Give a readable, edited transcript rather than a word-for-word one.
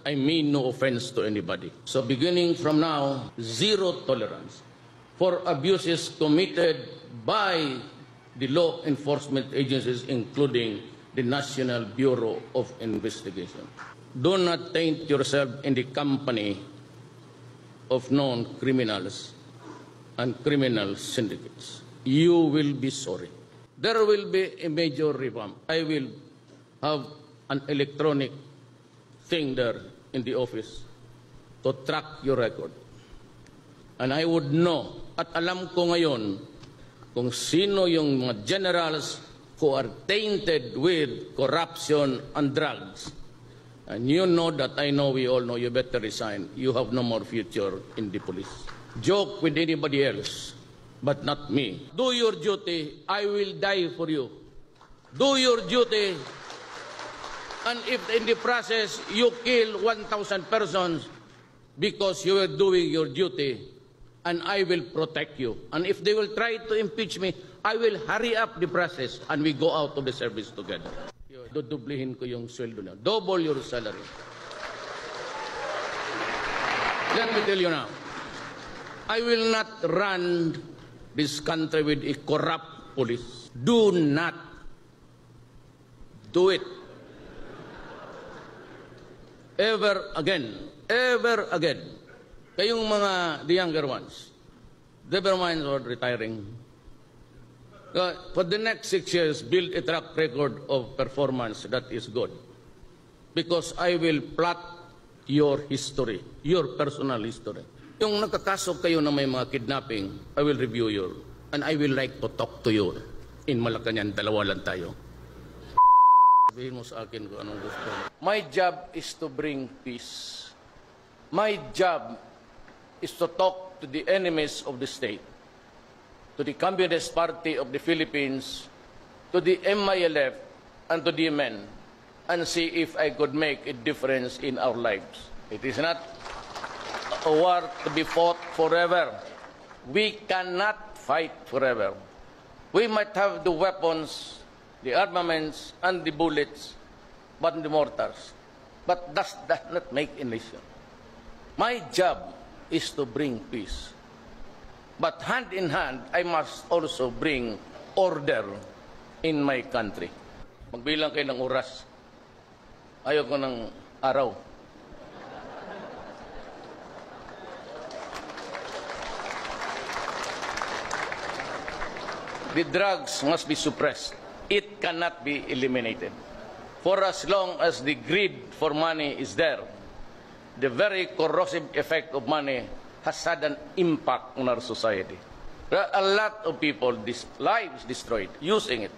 I mean no offense to anybody. So beginning from now, zero tolerance for abuses committed by the law enforcement agencies, including the National Bureau of Investigation. Do not taint yourself in the company of known criminals and criminal syndicates. You will be sorry. There will be a major revamp. I will have an electronic thing there in the office to track your record. And I would know, at alam ko ngayon, kung sino yung mga generals who are tainted with corruption and drugs. And you know that I know, we all know, you better resign. You have no more future in the police. Joke with anybody else, but not me. Do your duty, I will die for you. Do your duty, and if in the process you kill 1,000 persons because you were doing your duty, and I will protect you. And if they will try to impeach me, I will hurry up the process and we go out of the service together. Dudublihin ko yung sweldo na. Double your salary. Let me tell you now, I will not run this country with a corrupt police. Do not do it. Ever again. Ever again. Kayong mga, the younger ones, never mind or retiring. For the next 6 years, build a track record of performance that is good. Because I will plot your history, your personal history. Yung nagkakaso kayo na may mga kidnapping, I will review you. And I will like to talk to you. In Malacanang, dalawa lang tayo. Sabihin mo sa akin kung anong gusto. My job is to bring peace. My job is to talk to the enemies of the state, to the Communist Party of the Philippines, to the MILF, and to the men, and see if I could make a difference in our lives. It is not a war to be fought forever. We cannot fight forever. We might have the weapons, the armaments, and the bullets, but the mortars. But does that not make a nation? My job is to bring peace. But hand in hand, I must also bring order in my country. Magbilang kayo ng oras. Ayaw ko ng araw. The drugs must be suppressed. It cannot be eliminated. For as long as the greed for money is there, the very corrosive effect of money has had an impact on our society. There are a lot of people, lives destroyed using it.